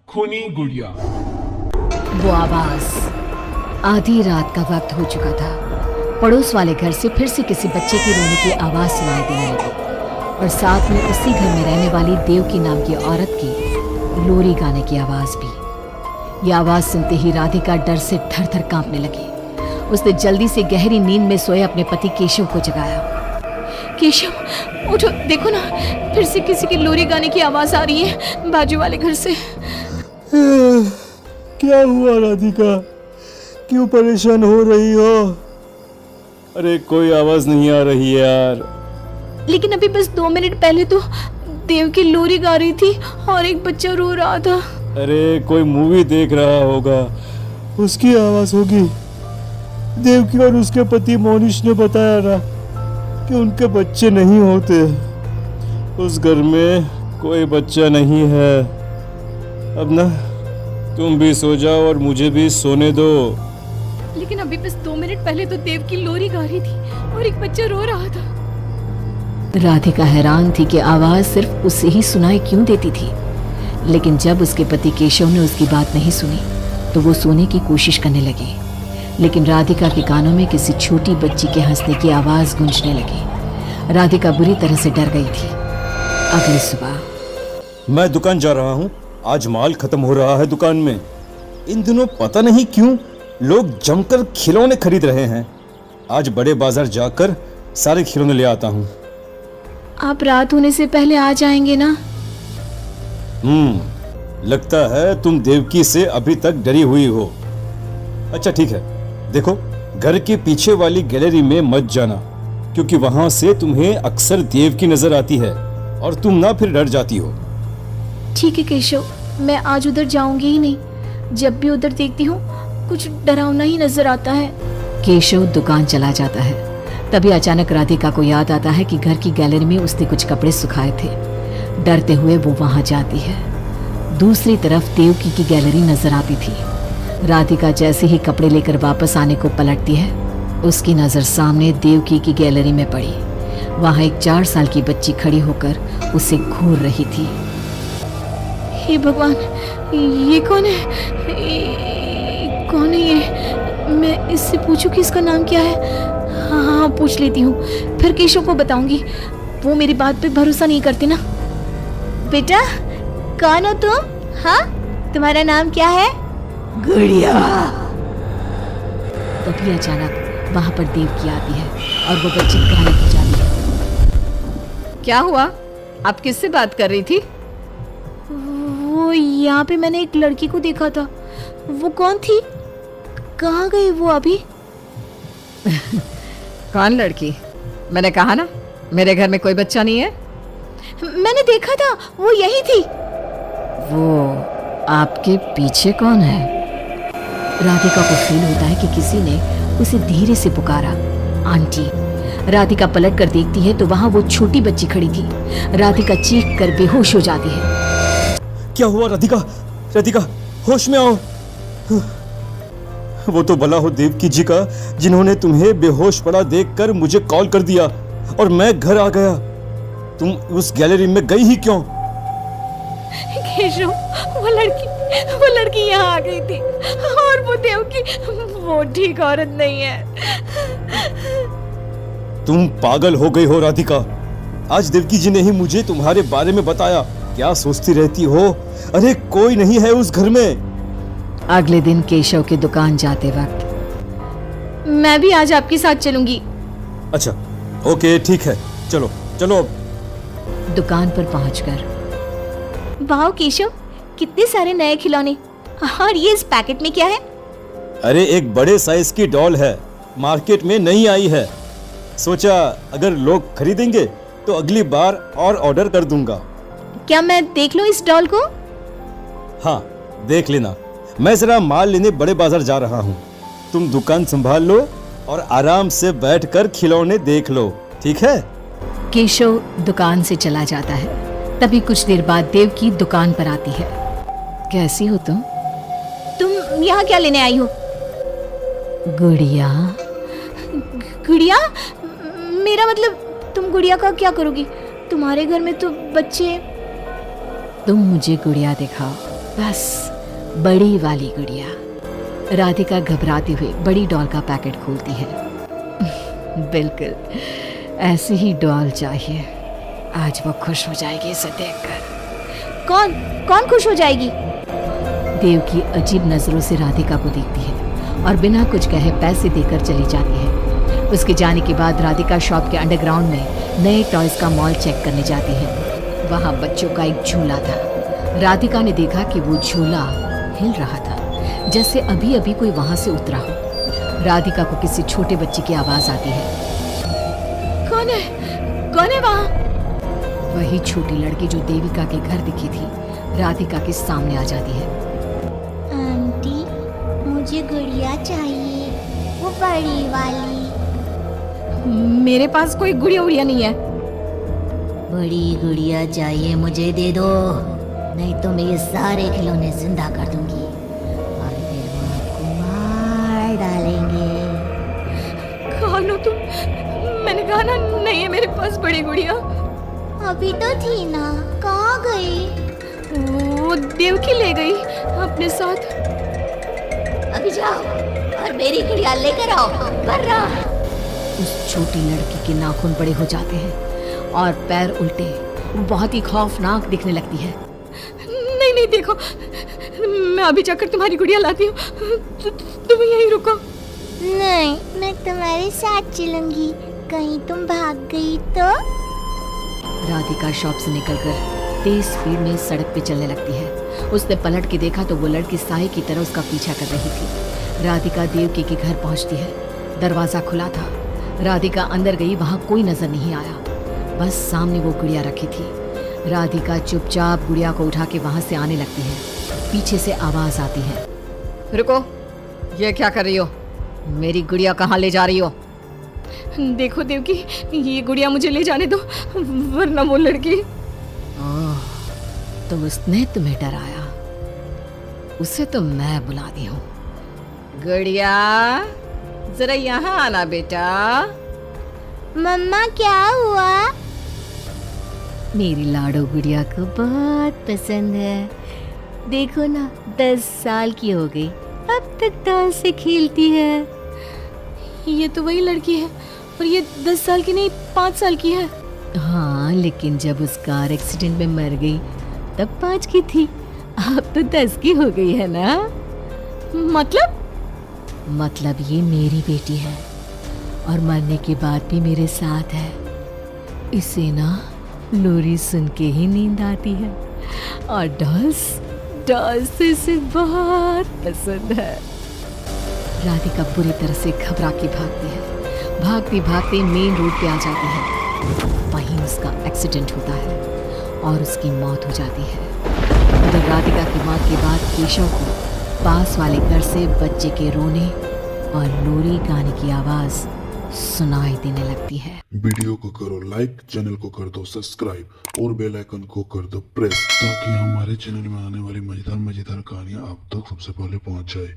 खूनी गुड़िया। वो आवाज। आधी रात का वक्त हो चुका था। पड़ोस वाले घर से फिर से किसी बच्चे की रोने की आवाज सुनाई देने लगी और साथ में उसी घर में रहने वाली देवकी नाम की औरत की लोरी गाने की आवाज भी। ये आवाज सुनते ही राधिका डर से थर थर कांपने लगी। उसने जल्दी से गहरी नींद में सोए अपने पति केशव को जगाया। केशव उठो, देखो ना, फिर से किसी की लोरी गाने की आवाज आ रही है बाजू वाले घर से। क्या हुआ राधिका, क्यों परेशान हो रही हो? अरे कोई आवाज नहीं आ रही है यार। लेकिन अभी बस 2 मिनट पहले तो देव की लोरी गा रही थी और एक बच्चा रो रहा था। अरे कोई मूवी देख रहा होगा, उसकी आवाज होगी। देवकी और उसके पति मोनिश ने बताया ना कि उनके बच्चे नहीं होते। उस घर में कोई बच्चा नहीं है। अब ना तुम भी सो जाओ और मुझे भी सोने दो। लेकिन अभी बस 2 मिनट पहले तो देव की लोरी गा रही थी और एक बच्चा रो रहा था। राधिका हैरान थी कि आवाज सिर्फ उसे ही सुनाई क्यों देती थी। लेकिन जब उसके पति केशव ने उसकी बात नहीं सुनी तो वो सोने की कोशिश करने लगी। लेकिन राधिका के कानों में किसी छोटी बच्ची के हंसने की आवाज गूंजने लगी। राधिका बुरी तरह से डर गई थी। अगली सुबह मैं दुकान जा रहा हूँ, आज माल खत्म हो रहा है दुकान में। इन दिनों पता नहीं क्यों लोग जमकर खिलौने खरीद रहे हैं। आज बड़े बाजार जाकर सारे खिलौने ले आता हूँ। आप रात होने से पहले आ जाएंगे ना? लगता है तुम देवकी से अभी तक डरी हुई हो। अच्छा ठीक है, देखो घर के पीछे वाली गैलरी में मत जाना, क्योंकि वहां से तुम्हें अक्सर देवकी नजर आती है और तुम ना फिर डर जाती हो। ठीक है केशव, मैं आज उधर जाऊंगी ही नहीं। जब भी उधर देखती हूँ कुछ डरावना ही नजर आता है। केशव दुकान चला जाता है। तभी अचानक राधिका को याद आता है कि घर की गैलरी में उसने कुछ कपड़े सुखाए थे। डरते हुए वो वहां जाती है। दूसरी तरफ देवकी की गैलरी नजर आती थी। राधिका जैसे ही कपड़े लेकर वापस आने को पलटती है, उसकी नजर सामने देवकी की गैलरी में पड़ी। वहां एक 4 साल की बच्ची खड़ी होकर उसे घूर रही थी। हे भगवान, ये कौन है? कौन है ये? मैं इससे पूछूं कि इसका नाम क्या है? हाँ, पूछ लेती हूँ, फिर केशव को बताऊंगी। वो मेरी बात पे भरोसा नहीं करते ना। बेटा, कौन हो तुम? हाँ, तुम्हारा नाम क्या है? गुड़िया। तभी अचानक वहां पर देवकी आती है और वो बच्ची गायब हो जाती है। क्या हुआ? आप किससे बात कर रही थी? वो यहाँ पे मैंने एक लड़की को देखा था। वो कौन थी? कहाँ गई वो अभी? कौन लड़की? मैंने कहा ना मेरे घर में कोई बच्चा नहीं है। मैंने देखा था, वो यही थी। वो आपके पीछे कौन है? राधिका को फील होता है कि किसी ने उसे धीरे से पुकारा, आंटी। राधिका पलट कर देखती है तो वहां वो छोटी बच्ची खड़ी थी। राधिका चीख कर बेहोश हो जाती है। क्या हुआ राधिका? राधिका, होश में आओ। वो तो भला हो देवकी जी का, जिन्होंने तुम्हें बेहोश पड़ा देखकर मुझे कॉल कर दिया और मैं घर आ गया। तुम उस गैलरी में गई ही क्यों? केशव, वो लड़की यहाँ आ गई थी और वो देवकी, वो ठीक औरत नहीं है। तुम पागल हो गई हो राधिका। आज देवकी जी ने ही मुझे तुम्हारे बारे में बताया। क्या सोचती रहती हो? अरे कोई नहीं है उस घर में। अगले दिन केशव की दुकान जाते वक्त, मैं भी आज आपके साथ चलूंगी। अच्छा ओके ठीक है, चलो चलो। दुकान पर पहुंचकर, वाह केशव, कितने सारे नए खिलौने। और ये इस पैकेट में क्या है? अरे एक बड़े साइज की डॉल है, मार्केट में नहीं आई है। सोचा अगर लोग खरीदेंगे तो अगली बार और ऑर्डर कर दूंगा। क्या मैं देख लूं इस डॉल को? हाँ देख लेना। मैं जरा माल लेने बड़े बाजार जा रहा हूँ। तुम दुकान संभाल लो और आराम से बैठकर खिलौने देख लो, ठीक है? केशव दुकान से चला जाता है। तभी कुछ देर बाद देवकी दुकान पर आती है। कैसी हो तुम? तुम यहाँ क्या लेने आई हो? गुड़िया। गुड़िया? मेरा मतलब तुम गुड़िया का क्या करोगी? तुम्हारे घर में तो बच्चे। तुम मुझे गुड़िया दिखाओ, बस बड़ी वाली गुड़िया। राधिका घबराते हुए बड़ी डॉल का पैकेट खोलती है। बिल्कुल ऐसी ही डॉल चाहिए। आज वो खुश हो जाएगी इसे देखकर। कौन खुश हो जाएगी? देवकी अजीब नजरों से राधिका को देखती है और बिना कुछ कहे पैसे देकर चली जाती है। उसके जाने के बाद राधिका शॉप के अंडरग्राउंड में नए टॉयज का मॉल चेक करने जाती है। वहां बच्चों का एक झूला था। राधिका ने देखा कि वो झूला हिल रहा था, जैसे अभी अभी कोई वहां से उतरा हो। राधिका को किसी छोटे बच्चे की आवाज आती है। कौन है वहां? वही छोटी लड़की जो देविका के घर दिखी थी राधिका के सामने आ जाती है। आंटी, मुझे गुड़िया चाहिए, वो बड़ी वाली। मेरे पास कोई गुड़िया उड़िया नहीं है। बड़ी गुड़िया चाहिए, मुझे दे दो, नहीं तो मैं ये सारे खिलौने जिंदा कर दूंगी और फिर वो आपको मार डालेंगे। कौन हो तुम? मैंने कहा ना नहीं है मेरे पास बड़ी गुड़िया। अभी तो थी ना, कहाँ गई? वो देवकी ले गई अपने साथ। अभी जाओ और मेरी गुड़िया लेकर आओ, वरना। उस छोटी लड़की के नाखून बड़े हो जाते हैं और पैर उल्टे, वो बहुत ही खौफनाक दिखने लगती है। नहीं देखो, मैं अभी जाकर तुम्हारी गुड़िया लाती हूँ। तुम यहीं रुको। नहीं, मैं तुम्हारे साथ चलूंगी, कहीं तुम भाग गई तो। राधिका शॉप से निकलकर तेज स्पीड में सड़क पे चलने लगती है। उसने पलट के देखा तो वो लड़की साए की तरह उसका पीछा कर रही थी। राधिका देवकी के घर पहुंचती है। दरवाजा खुला था। राधिका अंदर गई, वहां कोई नजर नहीं आया, बस सामने वो गुड़िया रखी थी। राधिका चुपचाप गुड़िया को उठा के वहां से आने लगती है। पीछे से आवाज आती है। रुको, ये क्या कर रही हो? मेरी गुड़िया कहाँ ले जा रही हो? देखो देवकी, ये गुड़िया मुझे ले जाने दो, वरना वो लड़की। ओह, तो उसने तुम्हें डराया। उसे तो मैं बुलाती हूँ। गुड़िया, जरा यहाँ आना बेटा। मम्मा, क्या हुआ? मेरी लाडो गुड़िया को बहुत पसंद है। देखो ना, 10 साल की हो गई, अब तक डॉल से खेलती है। ये तो वही लड़की है, और ये 10 साल की नहीं 5 साल की है। हाँ, लेकिन जब उस कार एक्सीडेंट में मर गई तब 5 की थी, अब तो 10 की हो गई है ना। मतलब ये मेरी बेटी है और मरने के बाद भी मेरे साथ है। इसे ना लोरी सुन के ही नींद आती है और डॉल्स इसे बहुत पसंद है। राधिका बुरी तरह से घबरा के भागती है। भागते मेन रोड पे आ जाती है। वहीं उसका एक्सीडेंट होता है और उसकी मौत हो जाती है। उधर राधिका की मौत के बाद केशव को पास वाले घर से बच्चे के रोने और लोरी गाने की आवाज सुनाई देने लगती है। वीडियो को करो लाइक, चैनल को कर दो सब्सक्राइब और बेल आइकन को कर दो प्रेस, ताकि हमारे चैनल में आने वाली मजेदार कहानियां आप तक सबसे पहले पहुंच जाए।